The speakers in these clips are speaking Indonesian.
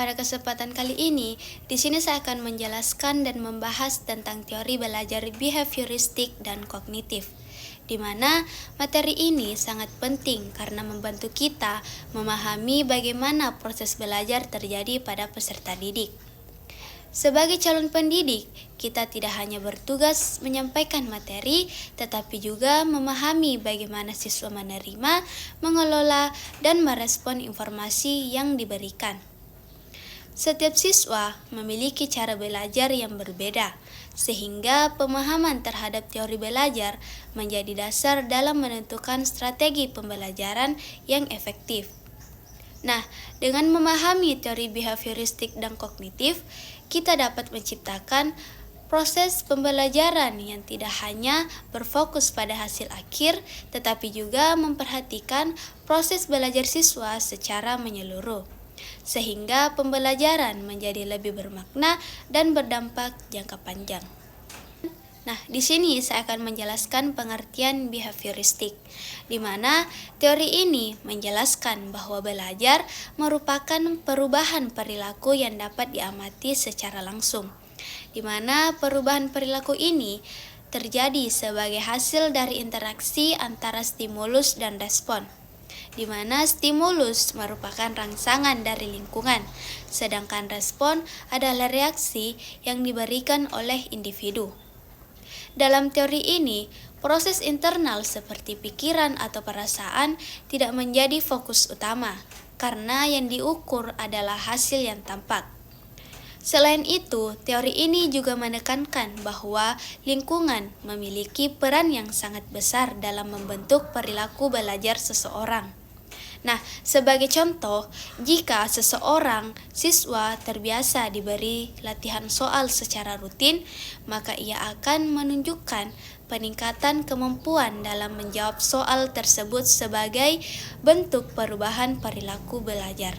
pada kesempatan kali ini, di sini saya akan menjelaskan dan membahas tentang teori belajar behavioristik dan kognitif, di mana materi ini sangat penting karena membantu kita memahami bagaimana proses belajar terjadi pada peserta didik. Sebagai calon pendidik, kita tidak hanya bertugas menyampaikan materi, tetapi juga memahami bagaimana siswa menerima, mengelola, dan merespon informasi yang diberikan. Setiap siswa memiliki cara belajar yang berbeda, sehingga pemahaman terhadap teori belajar menjadi dasar dalam menentukan strategi pembelajaran yang efektif. Nah, dengan memahami teori behavioristik dan kognitif, kita dapat menciptakan proses pembelajaran yang tidak hanya berfokus pada hasil akhir, tetapi juga memperhatikan proses belajar siswa secara menyeluruh, sehingga pembelajaran menjadi lebih bermakna dan berdampak jangka panjang. Nah, di sini saya akan menjelaskan pengertian behavioristik, di mana teori ini menjelaskan bahwa belajar merupakan perubahan perilaku yang dapat diamati secara langsung, di mana perubahan perilaku ini terjadi sebagai hasil dari interaksi antara stimulus dan respon, di mana stimulus merupakan rangsangan dari lingkungan, sedangkan respon adalah reaksi yang diberikan oleh individu. Dalam teori ini, proses internal seperti pikiran atau perasaan tidak menjadi fokus utama, karena yang diukur adalah hasil yang tampak. Selain itu, teori ini juga menekankan bahwa lingkungan memiliki peran yang sangat besar dalam membentuk perilaku belajar seseorang. Nah, sebagai contoh, jika seseorang siswa terbiasa diberi latihan soal secara rutin, maka ia akan menunjukkan peningkatan kemampuan dalam menjawab soal tersebut sebagai bentuk perubahan perilaku belajar.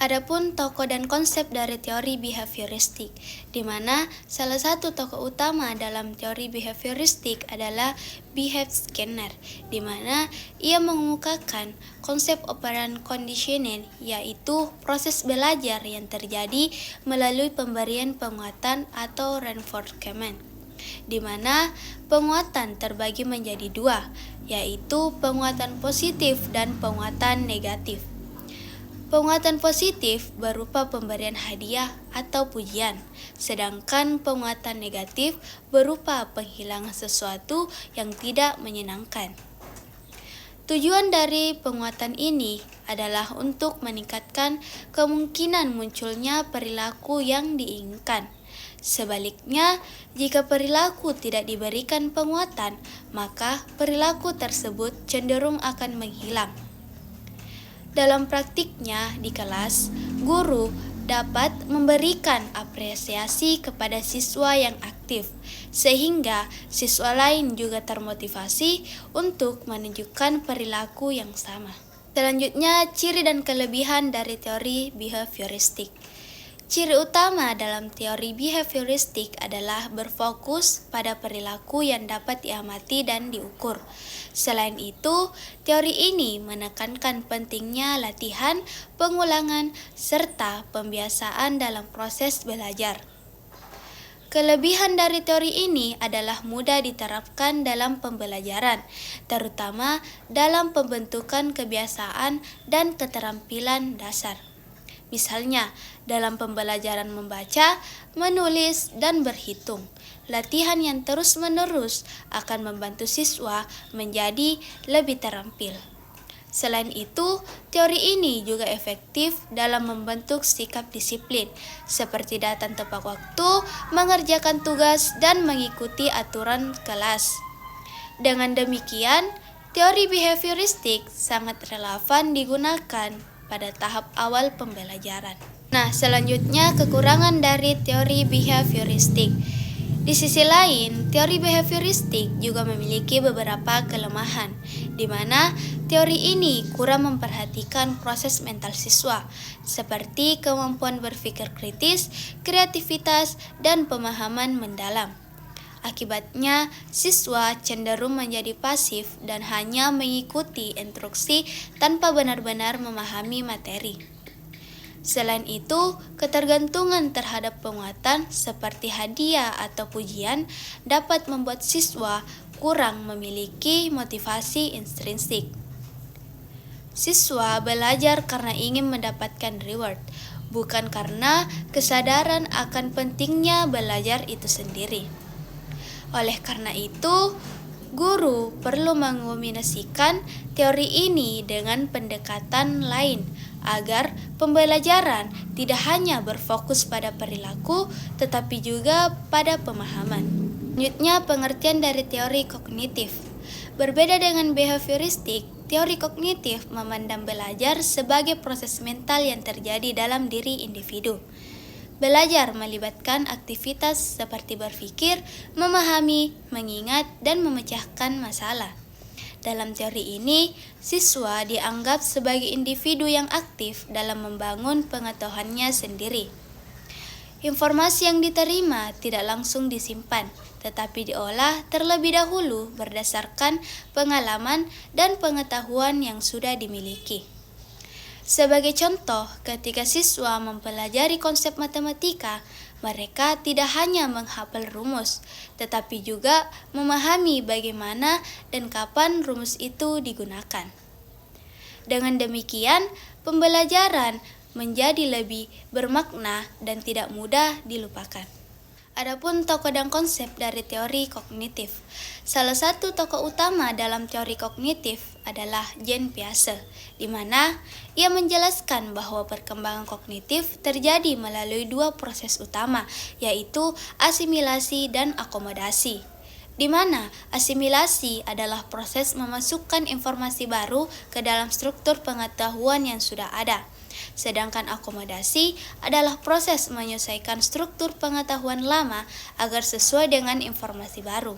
Adapun tokoh dan konsep dari teori behavioristik, di mana salah satu tokoh utama dalam teori behavioristik adalah Behav Skinner, di mana ia mengemukakan konsep operant conditioning, yaitu proses belajar yang terjadi melalui pemberian penguatan atau reinforcement, di mana penguatan terbagi menjadi dua, yaitu penguatan positif dan penguatan negatif. Penguatan positif berupa pemberian hadiah atau pujian, sedangkan penguatan negatif berupa penghilangan sesuatu yang tidak menyenangkan. Tujuan dari penguatan ini adalah untuk meningkatkan kemungkinan munculnya perilaku yang diinginkan. Sebaliknya, jika perilaku tidak diberikan penguatan, maka perilaku tersebut cenderung akan menghilang. Dalam praktiknya di kelas, guru dapat memberikan apresiasi kepada siswa yang aktif, sehingga siswa lain juga termotivasi untuk menunjukkan perilaku yang sama. Selanjutnya, ciri dan kelebihan dari teori behavioristik. Ciri utama dalam teori behavioristik adalah berfokus pada perilaku yang dapat diamati dan diukur. Selain itu, teori ini menekankan pentingnya latihan, pengulangan, serta pembiasaan dalam proses belajar. Kelebihan dari teori ini adalah mudah diterapkan dalam pembelajaran, terutama dalam pembentukan kebiasaan dan keterampilan dasar. Misalnya, dalam pembelajaran membaca, menulis, dan berhitung, latihan yang terus-menerus akan membantu siswa menjadi lebih terampil. Selain itu, teori ini juga efektif dalam membentuk sikap disiplin, seperti datang tepat waktu, mengerjakan tugas, dan mengikuti aturan kelas. Dengan demikian, teori behavioristik sangat relevan digunakan pada tahap awal pembelajaran. Nah, selanjutnya kekurangan dari teori behavioristik. Di sisi lain, teori behavioristik juga memiliki beberapa kelemahan, di mana teori ini kurang memperhatikan proses mental siswa, seperti kemampuan berpikir kritis, kreativitas, dan pemahaman mendalam. Akibatnya, siswa cenderung menjadi pasif dan hanya mengikuti instruksi tanpa benar-benar memahami materi. Selain itu, ketergantungan terhadap penguatan seperti hadiah atau pujian dapat membuat siswa kurang memiliki motivasi intrinsik. Siswa belajar karena ingin mendapatkan reward, bukan karena kesadaran akan pentingnya belajar itu sendiri. Oleh karena itu, guru perlu mengombinasikan teori ini dengan pendekatan lain agar pembelajaran tidak hanya berfokus pada perilaku tetapi juga pada pemahaman. Selanjutnya, pengertian dari teori kognitif. Berbeda dengan behavioristik, teori kognitif memandang belajar sebagai proses mental yang terjadi dalam diri individu. Belajar melibatkan aktivitas seperti berpikir, memahami, mengingat, dan memecahkan masalah. Dalam teori ini, siswa dianggap sebagai individu yang aktif dalam membangun pengetahuannya sendiri. Informasi yang diterima tidak langsung disimpan, tetapi diolah terlebih dahulu berdasarkan pengalaman dan pengetahuan yang sudah dimiliki. Sebagai contoh, ketika siswa mempelajari konsep matematika, mereka tidak hanya menghafal rumus, tetapi juga memahami bagaimana dan kapan rumus itu digunakan. Dengan demikian, pembelajaran menjadi lebih bermakna dan tidak mudah dilupakan. Adapun tokoh dan konsep dari teori kognitif. Salah satu tokoh utama dalam teori kognitif adalah Jean Piaget, di mana ia menjelaskan bahwa perkembangan kognitif terjadi melalui dua proses utama, yaitu asimilasi dan akomodasi. Di mana asimilasi adalah proses memasukkan informasi baru ke dalam struktur pengetahuan yang sudah ada. Sedangkan akomodasi adalah proses menyesuaikan struktur pengetahuan lama agar sesuai dengan informasi baru.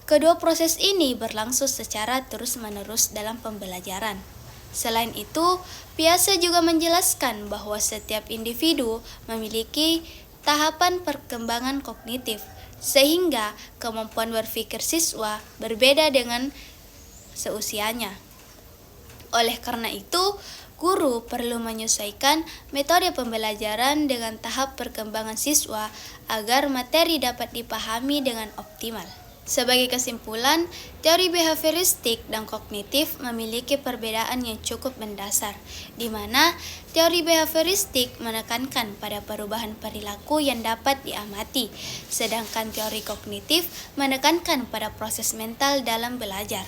Kedua proses ini berlangsung secara terus-menerus dalam pembelajaran. Selain itu, Piaget juga menjelaskan bahwa setiap individu memiliki tahapan perkembangan kognitif, sehingga kemampuan berpikir siswa berbeda dengan seusianya. Oleh karena itu, guru perlu menyesuaikan metode pembelajaran dengan tahap perkembangan siswa agar materi dapat dipahami dengan optimal. Sebagai kesimpulan, teori behavioristik dan kognitif memiliki perbedaan yang cukup mendasar, di mana teori behavioristik menekankan pada perubahan perilaku yang dapat diamati, sedangkan teori kognitif menekankan pada proses mental dalam belajar.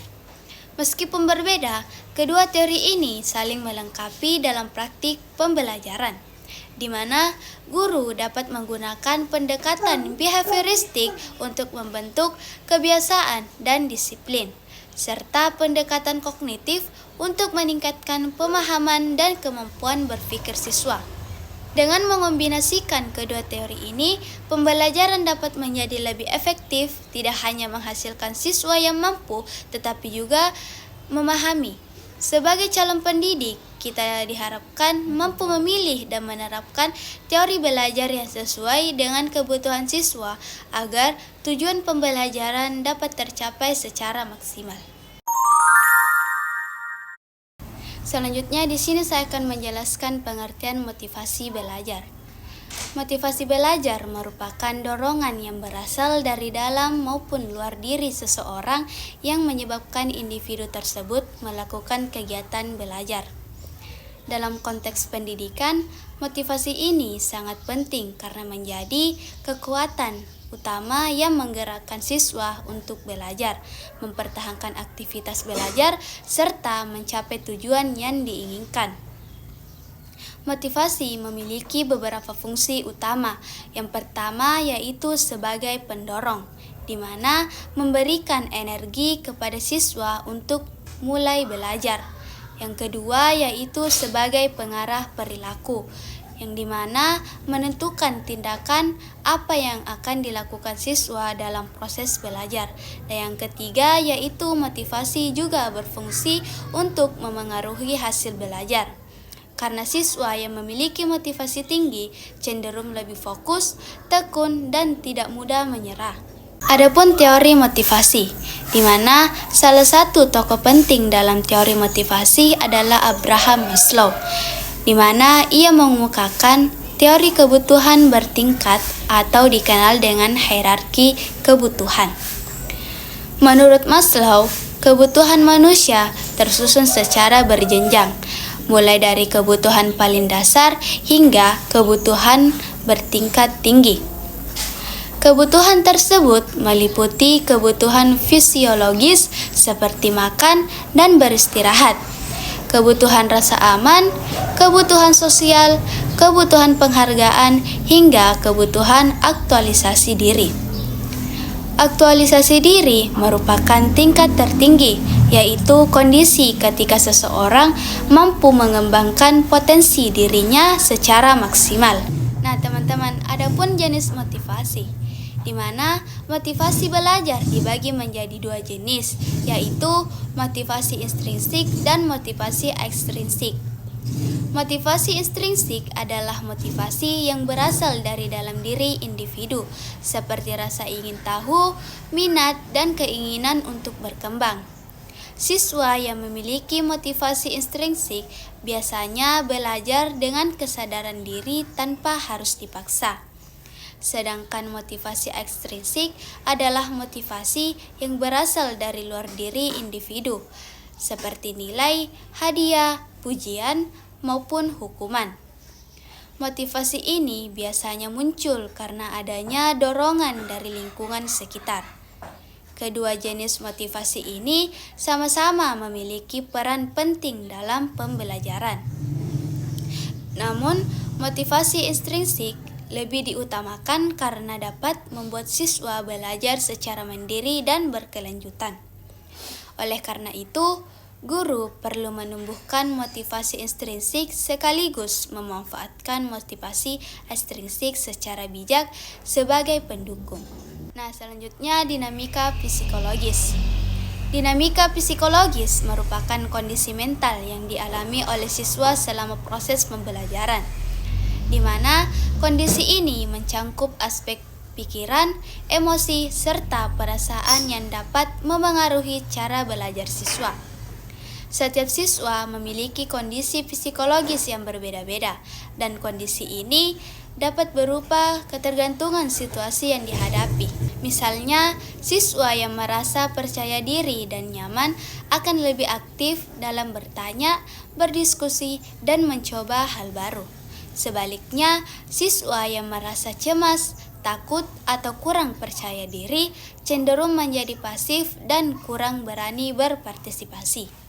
Meskipun berbeda, kedua teori ini saling melengkapi dalam praktik pembelajaran, di mana guru dapat menggunakan pendekatan behavioristik untuk membentuk kebiasaan dan disiplin, serta pendekatan kognitif untuk meningkatkan pemahaman dan kemampuan berpikir siswa. Dengan mengombinasikan kedua teori ini, pembelajaran dapat menjadi lebih efektif, tidak hanya menghasilkan siswa yang mampu, tetapi juga memahami. Sebagai calon pendidik, kita diharapkan mampu memilih dan menerapkan teori belajar yang sesuai dengan kebutuhan siswa agar tujuan pembelajaran dapat tercapai secara maksimal. Selanjutnya di sini saya akan menjelaskan pengertian motivasi belajar. Motivasi belajar merupakan dorongan yang berasal dari dalam maupun luar diri seseorang yang menyebabkan individu tersebut melakukan kegiatan belajar. Dalam konteks pendidikan, motivasi ini sangat penting karena menjadi kekuatan utama yang menggerakkan siswa untuk belajar, mempertahankan aktivitas belajar, serta mencapai tujuan yang diinginkan. Motivasi memiliki beberapa fungsi utama. Yang pertama yaitu sebagai pendorong, di mana memberikan energi kepada siswa untuk mulai belajar. Yang kedua yaitu sebagai pengarah perilaku, yang dimana menentukan tindakan apa yang akan dilakukan siswa dalam proses belajar. Dan yang ketiga yaitu motivasi juga berfungsi untuk memengaruhi hasil belajar. Karena siswa yang memiliki motivasi tinggi cenderung lebih fokus, tekun, dan tidak mudah menyerah. Adapun teori motivasi, di mana salah satu tokoh penting dalam teori motivasi adalah Abraham Maslow, di mana ia mengemukakan teori kebutuhan bertingkat atau dikenal dengan hierarki kebutuhan. Menurut Maslow, kebutuhan manusia tersusun secara berjenjang, mulai dari kebutuhan paling dasar hingga kebutuhan bertingkat tinggi. Kebutuhan tersebut meliputi kebutuhan fisiologis seperti makan dan beristirahat, kebutuhan rasa aman, kebutuhan sosial, kebutuhan penghargaan, hingga kebutuhan aktualisasi diri. Aktualisasi diri merupakan tingkat tertinggi, yaitu kondisi ketika seseorang mampu mengembangkan potensi dirinya secara maksimal. Nah, teman-teman, adapun jenis motivasi, di mana motivasi belajar dibagi menjadi dua jenis, yaitu motivasi intrinsik dan motivasi ekstrinsik. Motivasi intrinsik adalah motivasi yang berasal dari dalam diri individu, seperti rasa ingin tahu, minat, dan keinginan untuk berkembang. Siswa yang memiliki motivasi intrinsik biasanya belajar dengan kesadaran diri tanpa harus dipaksa. Sedangkan motivasi ekstrinsik adalah motivasi yang berasal dari luar diri individu, seperti nilai, hadiah, pujian, maupun hukuman. Motivasi ini biasanya muncul karena adanya dorongan dari lingkungan sekitar. Kedua jenis motivasi ini sama-sama memiliki peran penting dalam pembelajaran. Namun, motivasi intrinsik lebih diutamakan karena dapat membuat siswa belajar secara mandiri dan berkelanjutan. Oleh karena itu, guru perlu menumbuhkan motivasi intrinsik sekaligus memanfaatkan motivasi ekstrinsik secara bijak sebagai pendukung. Nah, selanjutnya dinamika psikologis. Dinamika psikologis merupakan kondisi mental yang dialami oleh siswa selama proses pembelajaran, di mana kondisi ini mencangkup aspek pikiran, emosi, serta perasaan yang dapat memengaruhi cara belajar siswa. Setiap siswa memiliki kondisi psikologis yang berbeda-beda, dan kondisi ini dapat berupa ketergantungan situasi yang dihadapi. Misalnya, siswa yang merasa percaya diri dan nyaman akan lebih aktif dalam bertanya, berdiskusi, dan mencoba hal baru. Sebaliknya, siswa yang merasa cemas, takut, atau kurang percaya diri cenderung menjadi pasif dan kurang berani berpartisipasi.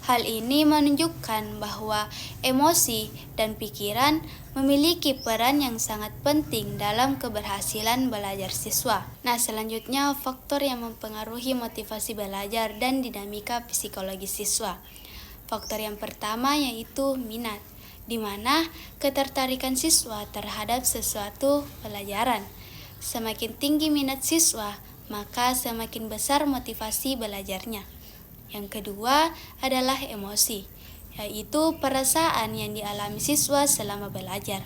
Hal ini menunjukkan bahwa emosi dan pikiran memiliki peran yang sangat penting dalam keberhasilan belajar siswa. Nah, selanjutnya faktor yang mempengaruhi motivasi belajar dan dinamika psikologis siswa. Faktor yang pertama yaitu minat, di mana ketertarikan siswa terhadap sesuatu pelajaran. Semakin tinggi minat siswa, maka semakin besar motivasi belajarnya. Yang kedua adalah emosi, yaitu perasaan yang dialami siswa selama belajar.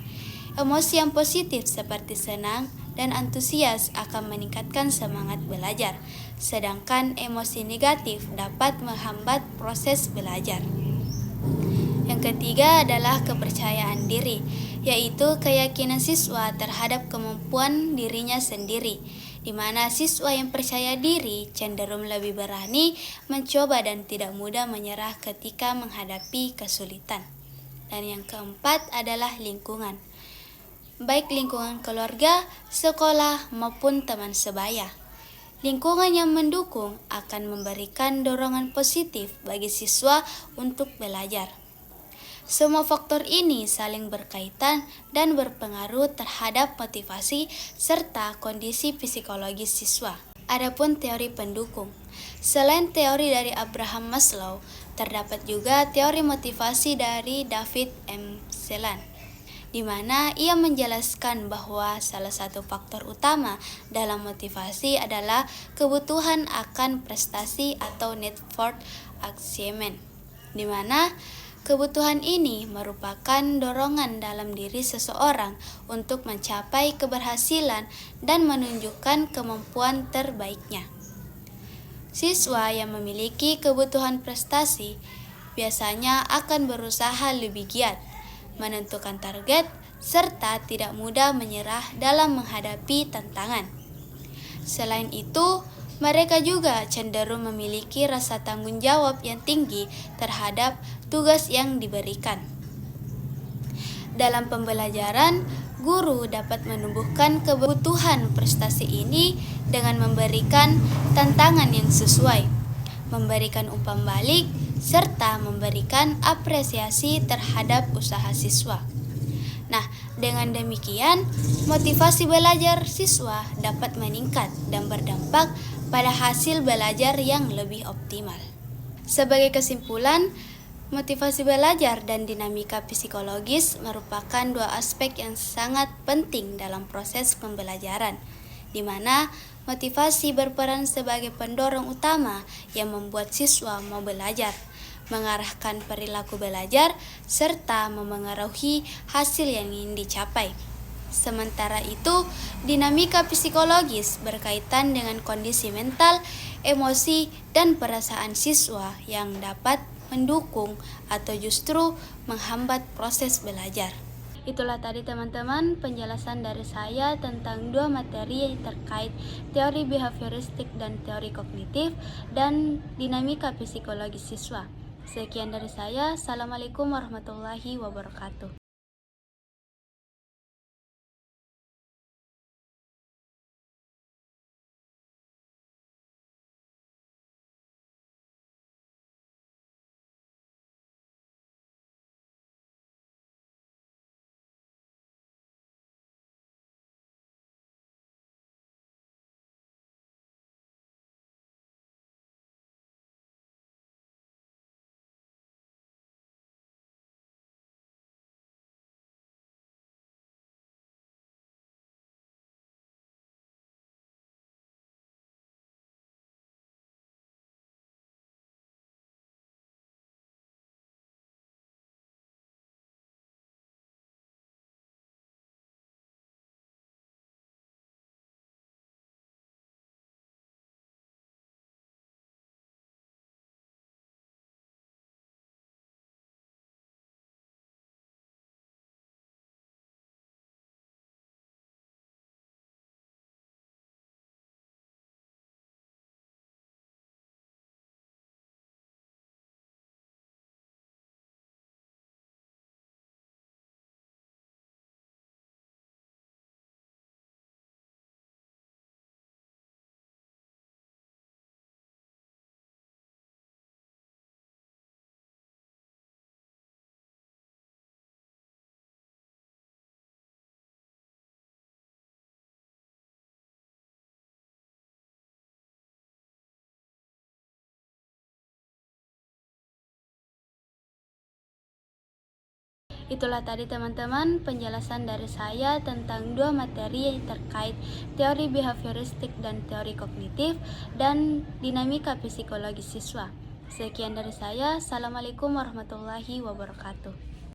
Emosi yang positif seperti senang dan antusias akan meningkatkan semangat belajar, sedangkan emosi negatif dapat menghambat proses belajar. Yang ketiga adalah kepercayaan diri, yaitu keyakinan siswa terhadap kemampuan dirinya sendiri, di mana siswa yang percaya diri cenderung lebih berani mencoba dan tidak mudah menyerah ketika menghadapi kesulitan. Dan yang keempat adalah lingkungan, baik lingkungan keluarga, sekolah, maupun teman sebaya. Lingkungan yang mendukung akan memberikan dorongan positif bagi siswa untuk belajar. Semua faktor ini saling berkaitan dan berpengaruh terhadap motivasi serta kondisi psikologis siswa. Adapun teori pendukung, selain teori dari Abraham Maslow, terdapat juga teori motivasi dari David M. Celan, di mana ia menjelaskan bahwa salah satu faktor utama dalam motivasi adalah kebutuhan akan prestasi atau need for achievement, di mana kebutuhan ini merupakan dorongan dalam diri seseorang untuk mencapai keberhasilan dan menunjukkan kemampuan terbaiknya. Siswa yang memiliki kebutuhan prestasi biasanya akan berusaha lebih giat, menentukan target, serta tidak mudah menyerah dalam menghadapi tantangan. Selain itu, mereka juga cenderung memiliki rasa tanggung jawab yang tinggi terhadap tugas yang diberikan. Dalam pembelajaran, guru dapat menumbuhkan kebutuhan prestasi ini dengan memberikan tantangan yang sesuai, memberikan umpan balik, serta memberikan apresiasi terhadap usaha siswa. Nah, dengan demikian, motivasi belajar siswa dapat meningkat dan berdampak pada hasil belajar yang lebih optimal. Sebagai kesimpulan, motivasi belajar dan dinamika psikologis merupakan dua aspek yang sangat penting dalam proses pembelajaran, di mana motivasi berperan sebagai pendorong utama yang membuat siswa mau belajar, mengarahkan perilaku belajar, serta memengaruhi hasil yang ingin dicapai. Sementara itu, dinamika psikologis berkaitan dengan kondisi mental, emosi, dan perasaan siswa yang dapat mendukung atau justru menghambat proses belajar. Itulah tadi teman-teman penjelasan dari saya tentang dua materi terkait teori behavioristik dan teori kognitif dan dinamika psikologis siswa. Sekian dari saya. Assalamualaikum warahmatullahi wabarakatuh. Itulah tadi teman-teman penjelasan dari saya tentang dua materi terkait teori behavioristik dan teori kognitif dan dinamika psikologis siswa. Sekian dari saya. Assalamualaikum warahmatullahi wabarakatuh.